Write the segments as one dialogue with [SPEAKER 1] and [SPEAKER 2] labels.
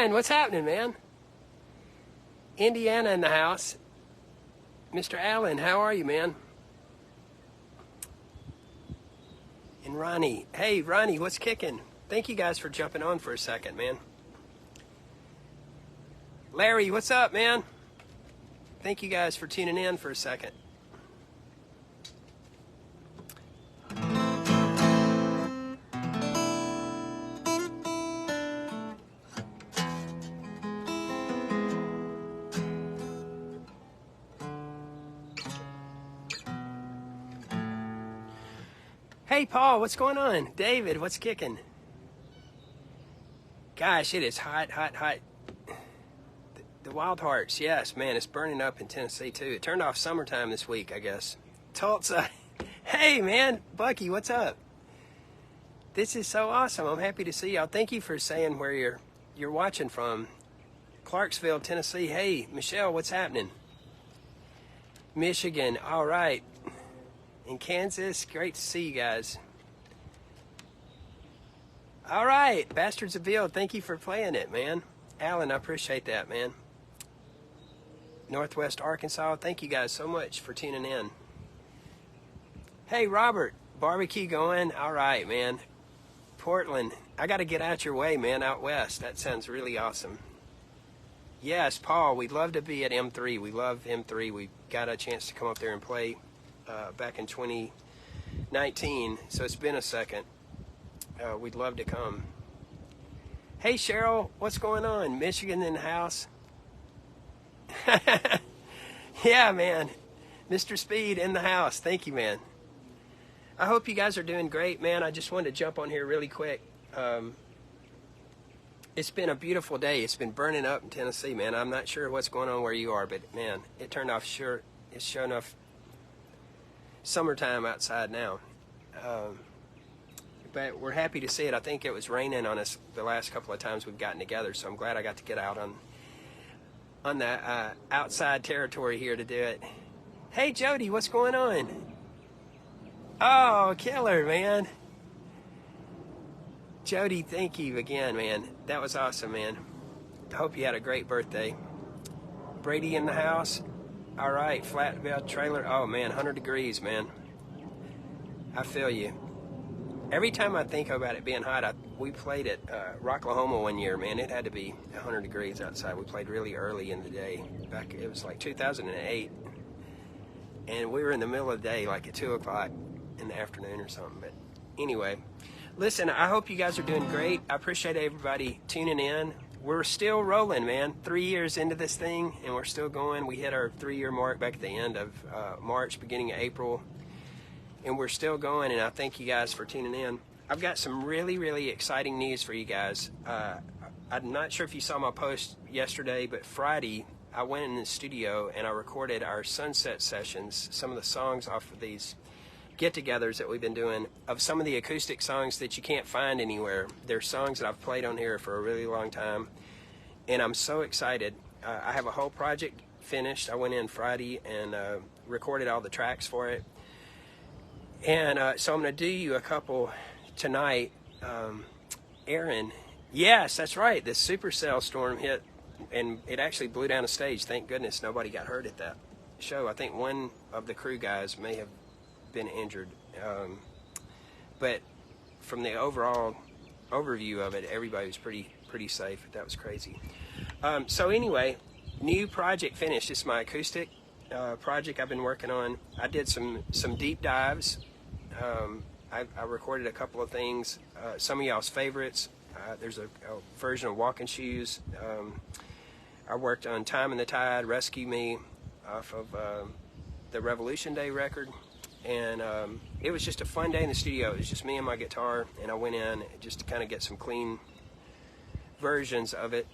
[SPEAKER 1] Brian, what's happening, man? Indiana in the house. Mr. Allen, how are you, man? And Ronnie. Hey, Ronnie, what's kicking? Thank you guys for jumping on for a second, man. Larry, what's up, man? Thank you guys for tuning in for a second. Hey, Paul, what's going on? David, what's kicking? Gosh, it is hot, hot, hot. The Wild Hearts, yes, man, it's burning up in Tennessee, too. It turned off summertime this week, I guess. Tulsa. Hey, man, Bucky, what's up? This is so awesome. I'm happy to see y'all. Thank you for saying where you're watching from. Clarksville, Tennessee. Hey, Michelle, what's happening? Michigan, all right. In Kansas, great to see you guys. All right, Bastards of Ville, thank you for playing it, man. Alan, I appreciate that, man. Northwest Arkansas, thank you guys so much for tuning in. Hey, Robert, barbecue going? All right, man. Portland, I got to get out your way, man, out west. That sounds really awesome. Yes, Paul, we'd love to be at M3. We love M3. We got a chance to come up there and play back in 2019, so it's been a second. We'd love to come. Hey, Cheryl, what's going on? Michigan in the house? Yeah, man. Mr. Speed in the house. Thank you, man. I hope you guys are doing great, man. I just wanted to jump on here really quick. It's been a beautiful day. It's been burning up in Tennessee, man. I'm not sure what's going on where you are, but, man, it turned off. Sure, it's sure enough summertime outside now. But we're happy to see it. I think it was raining on us the last couple of times we've gotten together, so I'm glad I got to get out on the outside territory here to do it. Hey, Jody, what's going on? Oh, killer, man. Jody, thank you again, man. That was awesome, man. I hope you had a great birthday. Brady in the house. All right, flatbed trailer. Oh, man, 100 degrees, man. I feel you. Every time I think about it being hot, we played at Rocklahoma one year, man. It had to be 100 degrees outside. We played really early in the day. It was like 2008. And we were in the middle of the day, like at 2 o'clock in the afternoon or something. But anyway, listen, I hope you guys are doing great. I appreciate everybody tuning in. We're still rolling, man. 3 years into this thing, and we're still going. We hit our 3-year mark back at the end of March, beginning of April. And we're still going, and I thank you guys for tuning in. I've got some really, really exciting news for you guys. I'm not sure if you saw my post yesterday, but Friday, I went in the studio and I recorded our sunset sessions, some of the songs off of these get-togethers that we've been doing, of some of the acoustic songs that you can't find anywhere. They're songs that I've played on here for a really long time, and I'm so excited. I have a whole project finished. I went in Friday and recorded all the tracks for it. And so I'm going to do you a couple tonight. Aaron, yes, that's right. This supercell storm hit, and it actually blew down a stage. Thank goodness nobody got hurt at that show. I think one of the crew guys may have been injured. But from the overall overview of it, everybody was pretty safe. That was crazy. So anyway, new project finished. It's my acoustic project I've been working on. I did some deep dives. I recorded a couple of things, some of y'all's favorites. There's a version of Walking Shoes. I worked on Time in the Tide, Rescue Me, off of the Revolution Day record. And it was just a fun day in the studio. It was just me and my guitar, and I went in just to kind of get some clean versions of it.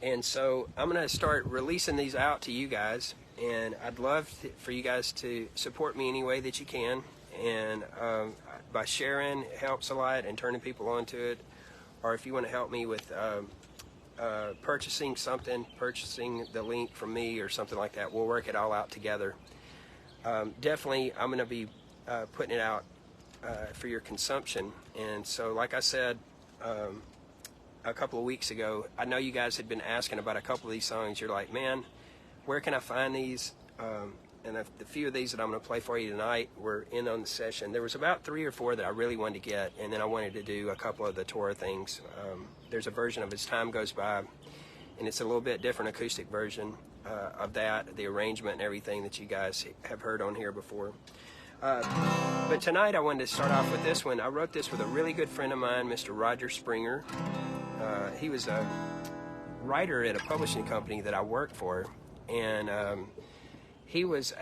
[SPEAKER 1] And so I'm going to start releasing these out to you guys, and I'd love for you guys to support me any way that you can. And by sharing, it helps a lot, and turning people onto it. Or if you want to help me with purchasing the link from me or something like that, we'll work it all out together. Definitely, I'm going to be putting it out for your consumption. And so, like I said, a couple of weeks ago. I know you guys had been asking about a couple of these songs. You're like, man, where can I find these? And the few of these that I'm going to play for you tonight were in on the session. There was about 3 or 4 that I really wanted to get, and then I wanted to do a couple of the Torah things. There's a version of As Time Goes By, and it's a little bit different acoustic version of that, the arrangement and everything that you guys have heard on here before. But tonight I wanted to start off with this one. I wrote this with a really good friend of mine, Mr. Roger Springer. He was a writer at a publishing company that I worked for, and he was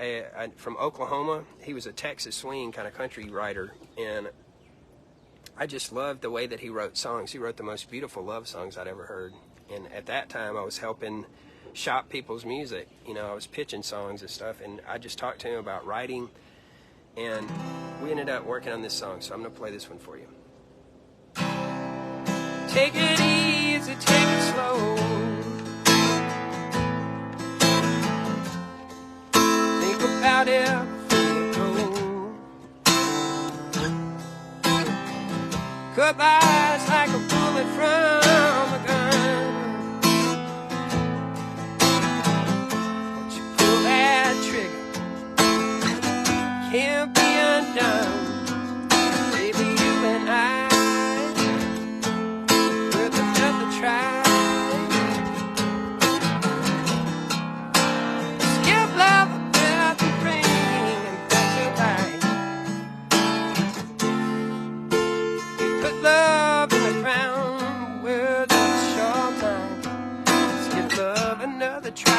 [SPEAKER 1] from Oklahoma. He was a Texas swing kind of country writer, and I just loved the way that he wrote songs. He wrote the most beautiful love songs I'd ever heard. And at that time, I was helping shop people's music. You know, I was pitching songs and stuff, and I just talked to him about writing, and we ended up working on this song. So I'm going to play this one for you. Take it easy, take it slow. Think about it before you go. Cut my eyes like a bullet from a gun. Once you pull that trigger, can't be undone. Baby, you and I, worth another try. Let's give love a breath and bring it back to life. We put love in the ground, words on the shoreline. Let's give love another try.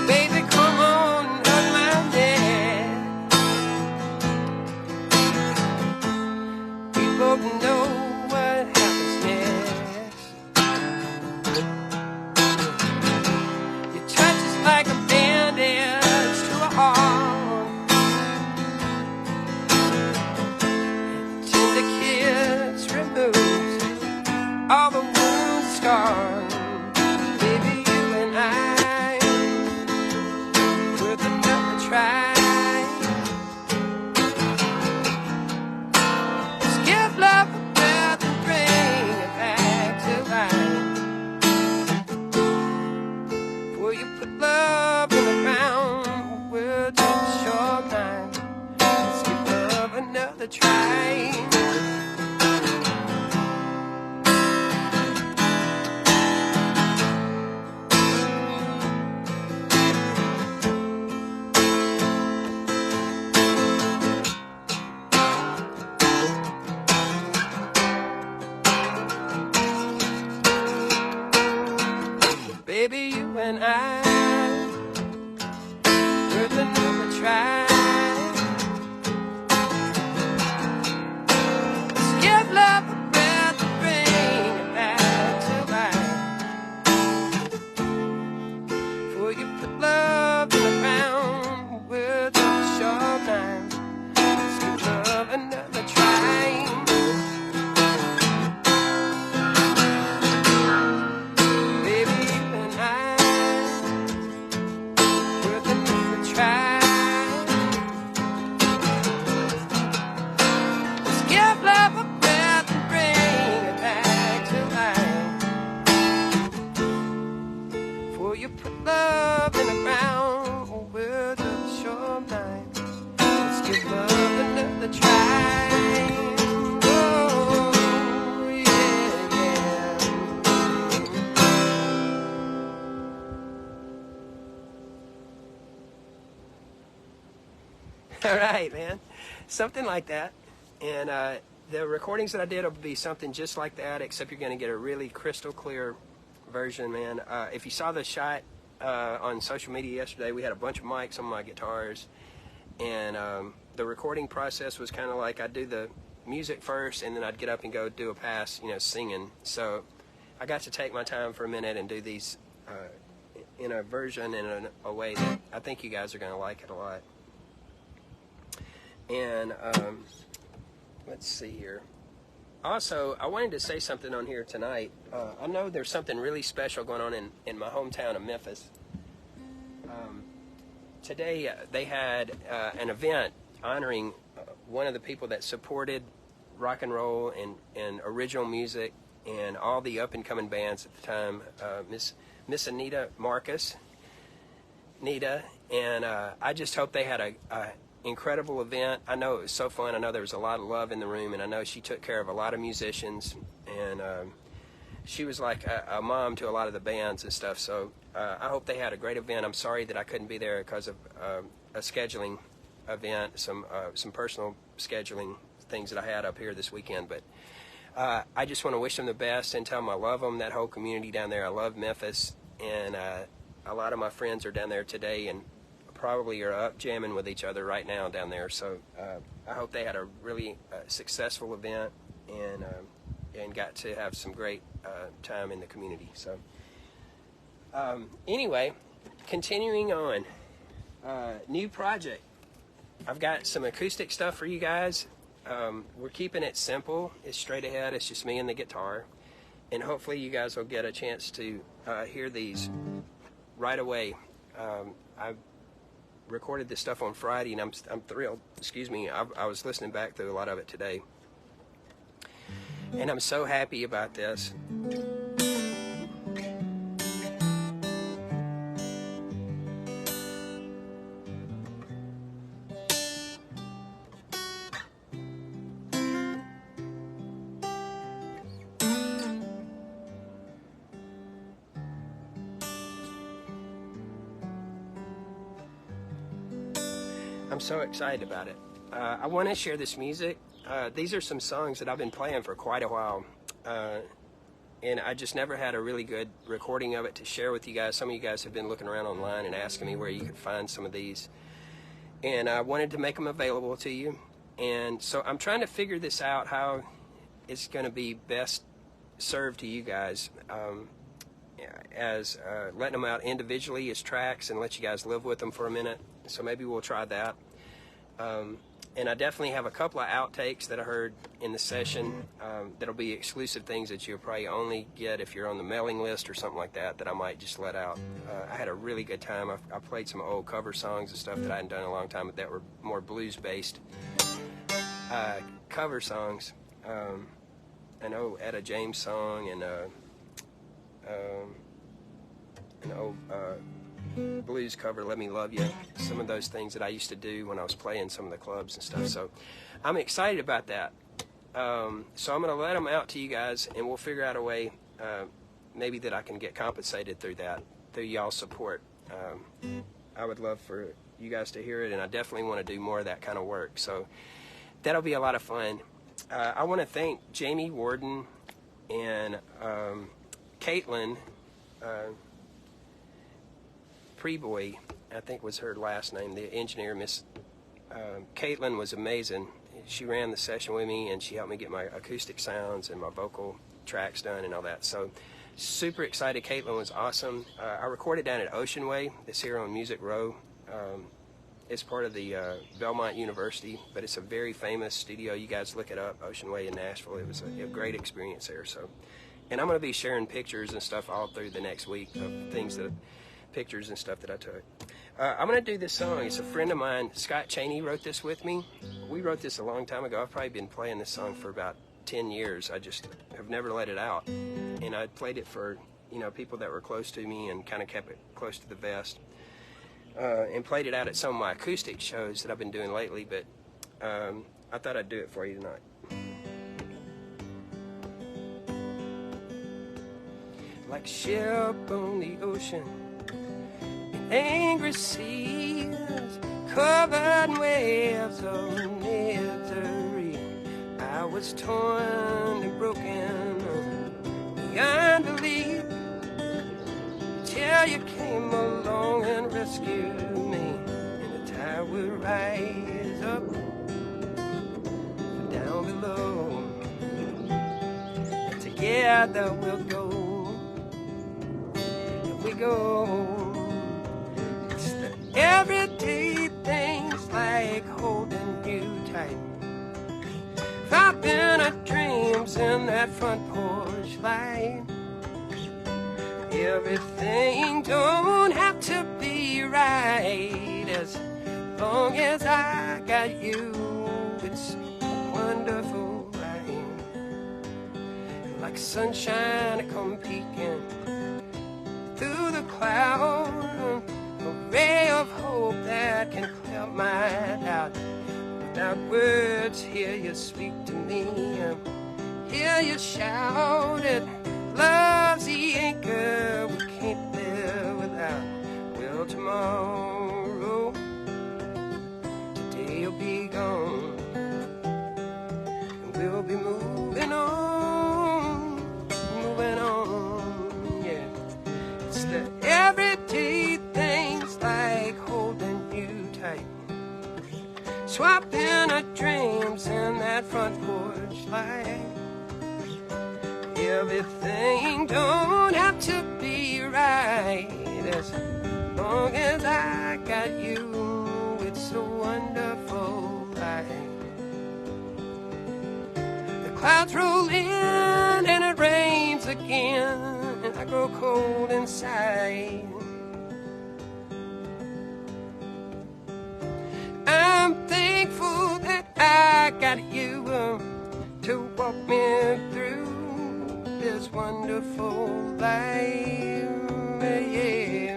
[SPEAKER 1] Baby, come on, hug my neck. We both know what happens next. Your touch is like a bandage to a heart. And a tender kiss removes all the wound scars. Baby, you and I, worth another try. Let's give love a breath and bring it back to life. Before you put love in the ground, words on the shoreline. Let's give love another try. Baby, you and I, worth another try. Let's give love a breath and bring it back to life. Before you put love in the ground, words on the shoreline. Let's give love another try. You put love in the ground, words on the shoreline. Let's give love another try. Oh, yeah, yeah. All right, man. Something like that. And the recordings that I did will be something just like that, except you're going to get a really crystal clear version, man. If you saw the shot on social media yesterday, we had a bunch of mics on my guitars, and the recording process was kind of like I'd do the music first, and then I'd get up and go do a pass, you know, singing. So I got to take my time for a minute and do these in a version and in a way that I think you guys are going to like it a lot. And let's see here. Also, I wanted to say something on here tonight. I know there's something really special going on in my hometown of Memphis. Today they had an event honoring one of the people that supported rock and roll and original music and all the up-and-coming bands at the time. Miss Anita Marcus, Nita, and I just hope they had a incredible event. I know it was so fun. I know there was a lot of love in the room, and I know she took care of a lot of musicians, and she was like a mom to a lot of the bands and stuff. So I hope they had a great event. I'm sorry that I couldn't be there because of a scheduling event, some personal scheduling things that I had up here this weekend. But I just want to wish them the best and tell them I love them, that whole community down there. I love Memphis, and a lot of my friends are down there today and probably are up jamming with each other right now down there. So I hope they had a really successful event and got to have some great time in the community. So anyway, continuing on, new project. I've got some acoustic stuff for you guys. We're keeping it simple. It's straight ahead. It's just me and the guitar. And hopefully you guys will get a chance to hear these right away. I recorded this stuff on Friday, and I'm thrilled. Excuse me. I was listening back through a lot of it today. And I'm so happy about this. I'm so excited about it. I want to share this music. These are some songs that I've been playing for quite a while, and I just never had a really good recording of it to share with you guys. Some of you guys have been looking around online and asking me where you could find some of these, and I wanted to make them available to you. And so I'm trying to figure this out, how it's going to be best served to you guys, as letting them out individually as tracks and let you guys live with them for a minute. So maybe we'll try that. And I definitely have a couple of outtakes that I heard in the session that'll be exclusive things that you'll probably only get if you're on the mailing list or something like that, that I might just let out. I had a really good time. I played some old cover songs and stuff that I hadn't done in a long time, but that were more blues-based cover songs. An old Etta James song and an old blues cover, Let Me Love You, some of those things that I used to do when I was playing some of the clubs and stuff. So I'm excited about that. So I'm going to let them out to you guys, and we'll figure out a way maybe that I can get compensated through that, through y'all's support. I would love for you guys to hear it, and I definitely want to do more of that kind of work. So that'll be a lot of fun. I want to thank Jamie Warden and Caitlin Preboy, I think was her last name, the engineer. Miss Caitlin was amazing. She ran the session with me, and she helped me get my acoustic sounds and my vocal tracks done and all that. So super excited. Caitlin was awesome. I recorded down at Ocean Way. It's here on Music Row. It's part of the Belmont University, but it's a very famous studio. You guys look it up, Ocean Way in Nashville. It was a great experience there. So, and I'm going to be sharing pictures and stuff all through the next week of things that, pictures and stuff that I took. I'm going to do this song. It's a friend of mine, Scott Cheney, wrote this with me. We wrote this a long time ago. I've probably been playing this song for about 10 years. I just have never let it out. And I played it for, people that were close to me and kind of kept it close to the vest. And played it out at some of my acoustic shows that I've been doing lately, but I thought I'd do it for you tonight. Like a ship on the ocean, in angry seas, covered in waves of misery, I was torn and broken beyond belief, till you came along and rescued me, and the tide will rise up down below, and together we'll go. We go. It's the everyday things like holding you tight, popping our dreams in that front porch light. Everything don't have to be right, as long as I got you. It's wonderful, right? like sunshine come peeking through the cloud, a ray of hope that can clear my doubt. Without words, hear you speak to me, hear you shout it. Love's the anchor we can't live without. Will tomorrow, today you'll be gone, and we'll be moving on, yeah. It's the everyday things like holding you tight, swapping our dreams in that front porch light. Everything don't have to be right, as long as I got you, it's a wonderful life. The clouds roll in and it rains again, and I grow cold inside. I'm thankful that I got you to walk me through this wonderful life, yeah.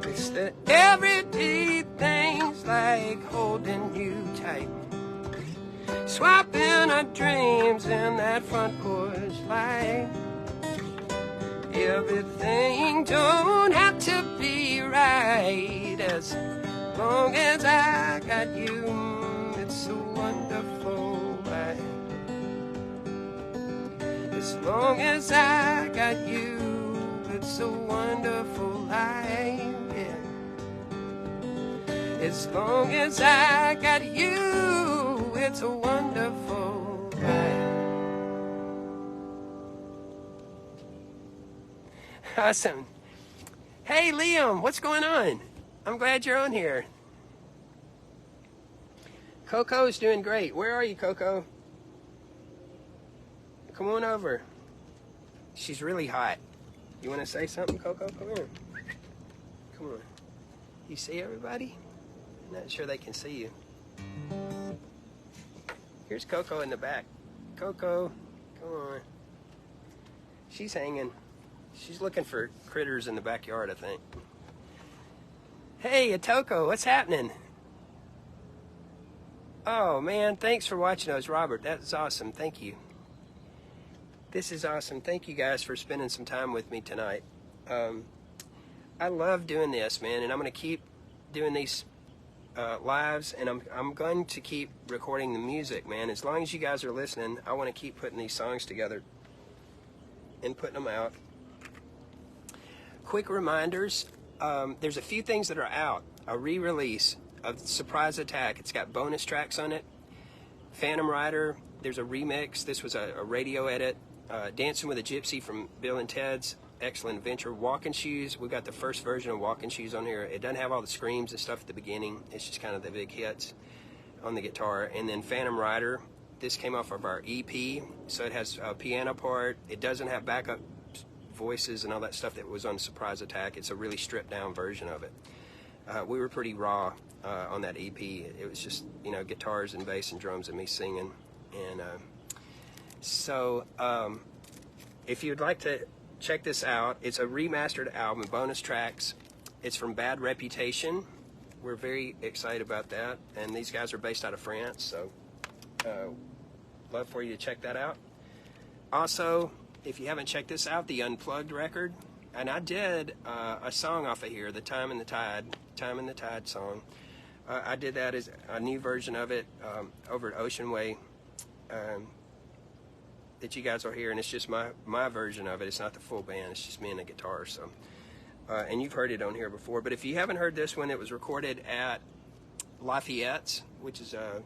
[SPEAKER 1] It's the everyday things like holding you tight, swapping our dreams in that front porch light. Everything don't have to be right, as long as I got you, it's a wonderful life. As long as I got you, it's a wonderful life, yeah. As long as I got you, it's a wonderful life. Awesome. Hey, Liam, what's going on? I'm glad you're on here. Coco's doing great. Where are you, Coco? Come on over. She's really hot. You want to say something, Coco? Come here. Come on. You see everybody? I'm not sure they can see you. Here's Coco in the back. Coco, come on. She's hanging. She's looking for critters in the backyard, I think. Hey, Atoko, what's happening? Oh, man, thanks for watching us, Robert. That's awesome. Thank you. This is awesome. Thank you guys for spending some time with me tonight. I love doing this, man, and I'm going to keep doing these lives, and I'm going to keep recording the music, man. As long as you guys are listening, I want to keep putting these songs together and putting them out. Quick reminders, there's a few things that are out. A re-release of Surprise Attack. It's got bonus tracks on it. Phantom Rider, there's a remix. This was a radio edit. Dancing with a Gypsy from Bill and Ted's Excellent Adventure. Walking Shoes, we got the first version of Walking Shoes on here. It doesn't have all the screams and stuff at the beginning. It's just kind of the big hits on the guitar. And then Phantom Rider, this came off of our EP, so it has a piano part. It doesn't have backup voices and all that stuff that was on Surprise Attack. It's a really stripped down version of it. We were pretty raw on that EP. It was just, you know, guitars and bass and drums and me singing. And so if you'd like to check this out, it's a remastered album, bonus tracks. It's from Bad Reputation. We're very excited about that. And these guys are based out of France, so love for you to check that out. Also, if you haven't checked this out, the Unplugged record, and I did a song off of here, the Time and the Tide song. I did that as a new version of it over at Ocean Way that you guys will hear, and it's just my version of it. It's not the full band, it's just me and the guitar. So, and you've heard it on here before, but if you haven't heard this one, it was recorded at Lafayette's, which is a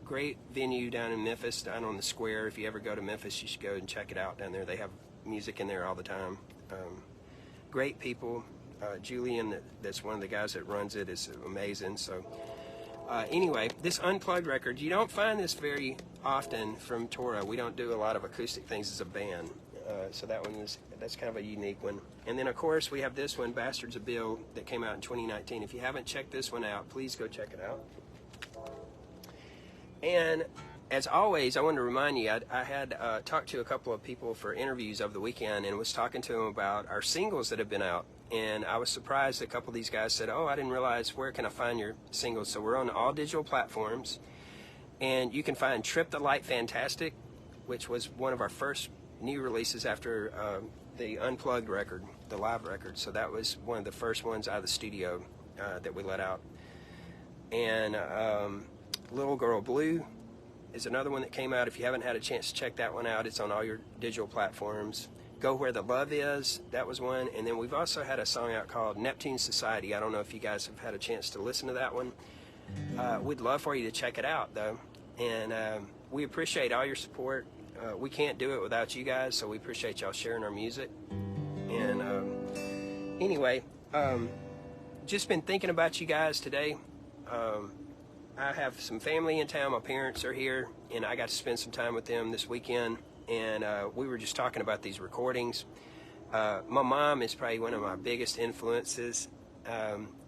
[SPEAKER 1] great venue down in Memphis, down on the square. If you ever go to Memphis, you should go and check it out down there. They have music in there all the time. Great people. Julian, that's one of the guys that runs it, is amazing. So Anyway, this unplugged record, you don't find this very often from Tora. We don't do a lot of acoustic things as a band. So that's kind of a unique one. And then, of course, we have this one, Bastards of Bill, that came out in 2019. If you haven't checked this one out, please go check it out. And as always, I wanted to remind you, I had talked to a couple of people for interviews over the weekend and was talking to them about our singles that have been out. And I was surprised a couple of these guys said, oh, I didn't realize, where can I find your singles? So we're on all digital platforms. And you can find Trip the Light Fantastic, which was one of our first new releases after the Unplugged record, the live record. So that was one of the first ones out of the studio that we let out. And Little Girl Blue is another one that came out. If you haven't had a chance to check that one out, it's on all your digital platforms. Go Where the Love Is, that was one. And then we've also had a song out called Neptune Society. I don't know if you guys have had a chance to listen to that one. We'd love for you to check it out, though. And we appreciate all your support. We can't do it without you guys, so we appreciate y'all sharing our music. And anyway, just been thinking about you guys today. I have some family in town. My parents are here, and I got to spend some time with them this weekend. And we were just talking about these recordings. My mom is probably one of my biggest influences.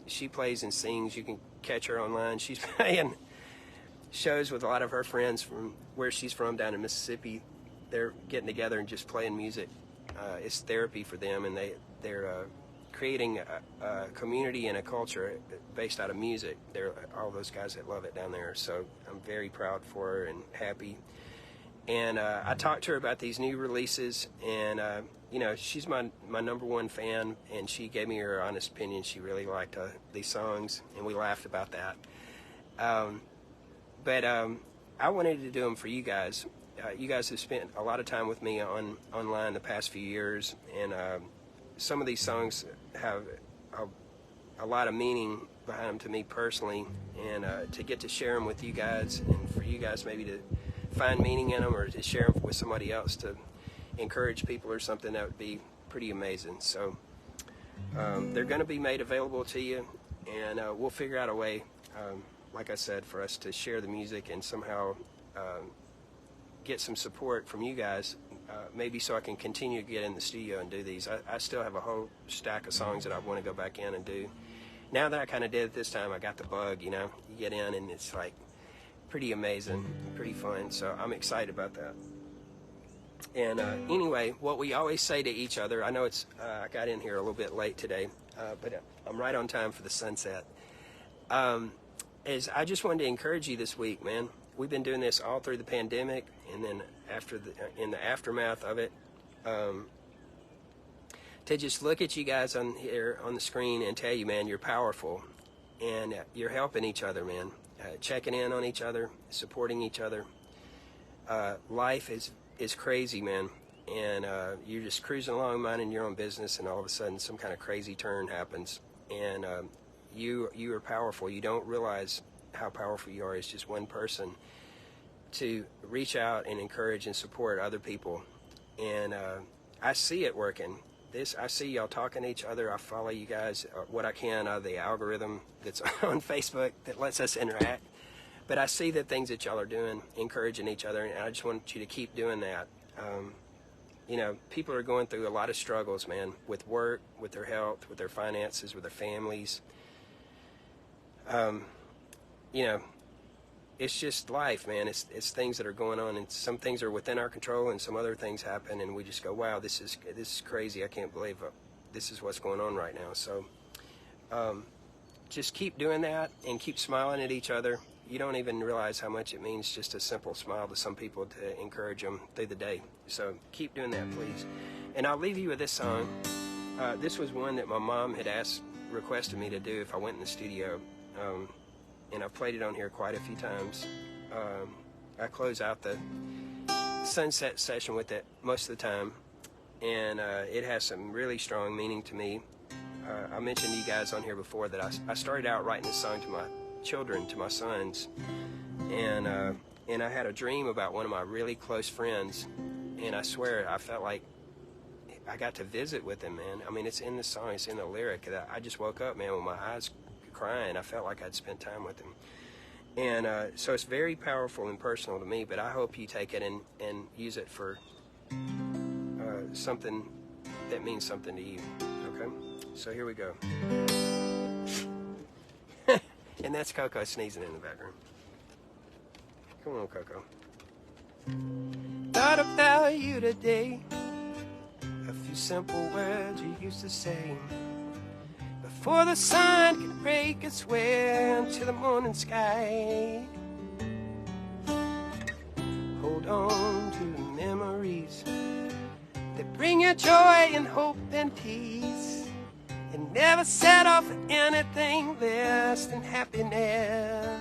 [SPEAKER 1] She plays and sings. You can catch her online. She's playing shows with a lot of her friends from where she's from down in Mississippi. They're getting together and just playing music. It's therapy for them, and they're creating a community and a culture based out of music. They're all those guys that love it down there. So I'm very proud for her and happy. And I talked to her about these new releases, and you know, she's my number one fan, and she gave me her honest opinion. She really liked these songs, and we laughed about that. But I wanted to do them for you guys. You guys have spent a lot of time with me online the past few years, and some of these songs have a lot of meaning behind them to me personally, and to get to share them with you guys, and for you guys maybe to find meaning in them or to share them with somebody else to encourage people or something, that would be pretty amazing. So they're going to be made available to you, and we'll figure out a way, like I said, for us to share the music and somehow get some support from you guys, maybe so I can continue to get in the studio and do these. I still have a whole stack of songs that I want to go back in and do. Now that I kind of did it this time, I got the bug, you know. You get in and it's like pretty amazing, pretty fun, so I'm excited about that. And anyway, what we always say to each other, I know it's I got in here a little bit late today, but I'm right on time for the sunset, is I just wanted to encourage you this week, man. We've been doing this all through the pandemic, and then in the aftermath of it, to just look at you guys on here on the screen and tell you, man, you're powerful, and you're helping each other, man. Checking in on each other, supporting each other. Life is crazy, man, and you're just cruising along, minding your own business, and all of a sudden some kind of crazy turn happens, and you are powerful. You don't realize how powerful you are as just one person to reach out and encourage and support other people. And I see it working. I see y'all talking to each other. I follow you guys what I can out of the algorithm that's on Facebook that lets us interact. But I see the things that y'all are doing, encouraging each other, and I just want you to keep doing that. You know, people are going through a lot of struggles, man, with work, with their health, with their finances, with their families. You know, it's just life, man. It's things that are going on, and some things are within our control, and some other things happen, and we just go, wow, this is crazy. I can't believe this is what's going on right now. So just keep doing that and keep smiling at each other. You don't even realize how much it means, just a simple smile to some people, to encourage them through the day. So keep doing that, please. And I'll leave you with this song. This was one that my mom had requested me to do if I went in the studio. And I've played it on here quite a few times. I close out the sunset session with it most of the time, and it has some really strong meaning to me. I mentioned to you guys on here before that I started out writing this song to my children, to my sons, and I had a dream about one of my really close friends, and I swear I felt like I got to visit with him, man. I mean, it's in the song, it's in the lyric. I just woke up, man, with my eyes crying. I felt like I'd spent time with him. And so it's very powerful and personal to me, but I hope you take it and use it for something that means something to you. Okay? So here we go. And that's Coco sneezing in the background. Come on, Coco. Thought about you today. A few simple words you used to say before the sun could break its way into the morning sky. Hold on to the memories that bring you joy and hope and peace, and never settle for anything less than happiness.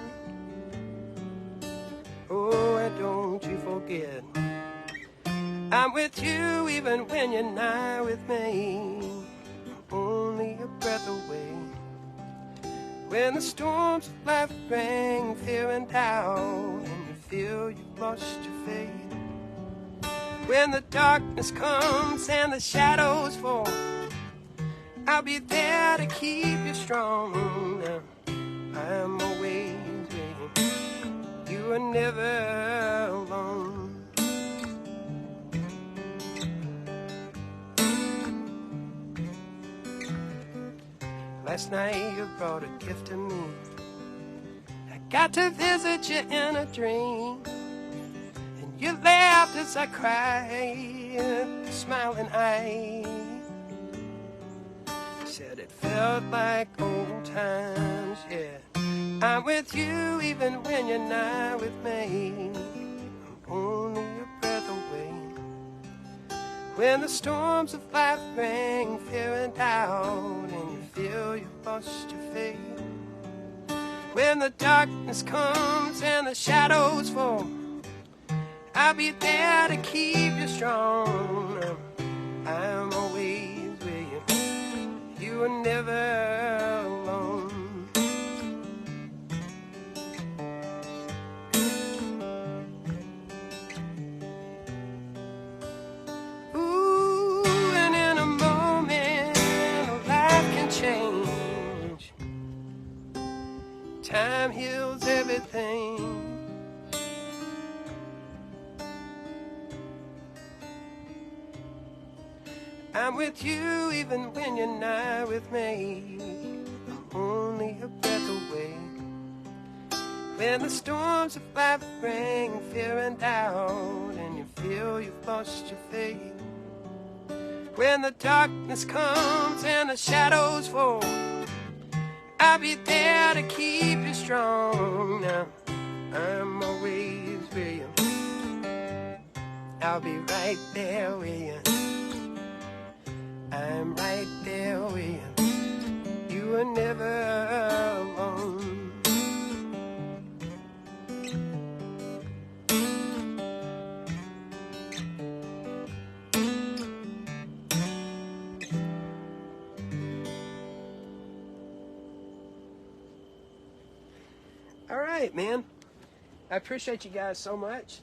[SPEAKER 1] Oh, and don't you forget, I'm with you even when you're not with me. I'm only a breath away. When the storms of life bring fear and doubt, and you feel you've lost your faith, when the darkness comes and the shadows fall, I'll be there to keep you strong. Now, I'm always with you. You are never alone. Last night you brought a gift to me. I got to visit you in a dream, and you laughed as I cried, smiling eyes. Said it felt like old times, yeah. I'm with you even when you're not with me. I'm only a breath away. When the storms of life bring fear and doubt, and you feel you've lost your faith, when the darkness comes and the shadows fall, I'll be there to keep you strong. I'm always with you. You are never alone. Ooh, and in a moment, life can change. Time heals everything. I'm with you even when you're not with me. I'm only a breath away. When the storms of life bring fear and doubt, and you feel you've lost your faith, when the darkness comes and the shadows fall, I'll be there to keep you strong. Now, I'm always with you. I'll be right there with you. I'm right there with you. You are never alone. All right, man. I appreciate you guys so much.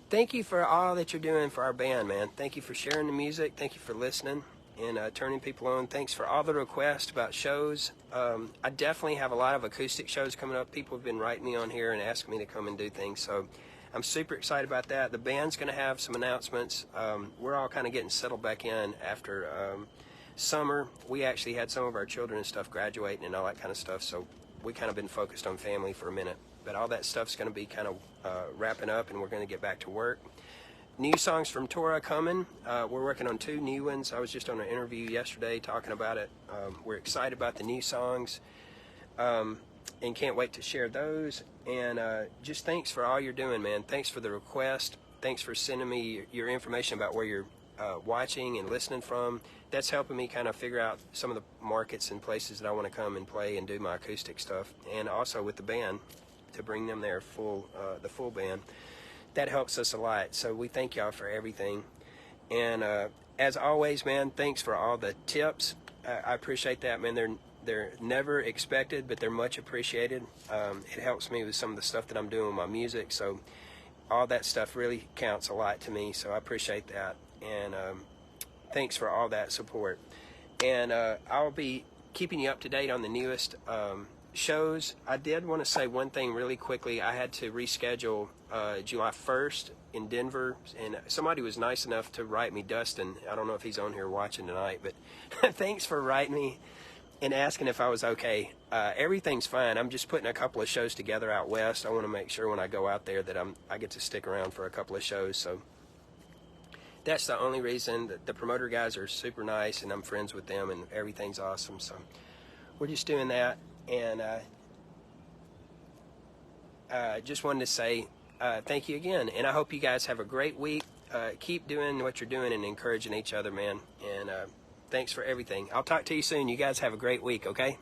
[SPEAKER 1] Thank you for all that you're doing for our band, man. Thank you for sharing the music. Thank you for listening and turning people on. Thanks for all the requests about shows. I definitely have a lot of acoustic shows coming up. People have been writing me on here and asking me to come and do things. So I'm super excited about that. The band's going to have some announcements. We're all kind of getting settled back in after summer. We actually had some of our children and stuff graduating and all that kind of stuff. So we kind of been focused on family for a minute. But all that stuff's going to be kind of wrapping up, and we're going to get back to work. New songs from Torah coming. We're working on 2 new ones. I was just on an interview yesterday talking about it. We're excited about the new songs and can't wait to share those. And just thanks for all you're doing, man. Thanks for the request. Thanks for sending me your information about where you're watching and listening from. That's helping me kind of figure out some of the markets and places that I want to come and play and do my acoustic stuff. And also with the band, to bring them there the full band. That helps us a lot. So we thank y'all for everything. And as always, man, thanks for all the tips. I appreciate that, man. They're never expected, but they're much appreciated. It helps me with some of the stuff that I'm doing with my music. So all that stuff really counts a lot to me. So I appreciate that. And thanks for all that support. And I'll be keeping you up to date on the newest shows, I did want to say one thing really quickly. I had to reschedule July 1st in Denver, and somebody was nice enough to write me, Dustin. I don't know if he's on here watching tonight, but thanks for writing me and asking if I was okay. Everything's fine. I'm just putting a couple of shows together out west. I want to make sure when I go out there that I get to stick around for a couple of shows. So that's the only reason. The promoter guys are super nice, and I'm friends with them, and everything's awesome. So we're just doing that. And just wanted to say thank you again. And I hope you guys have a great week. Keep doing what you're doing and encouraging each other, man. And thanks for everything. I'll talk to you soon. You guys have a great week, okay?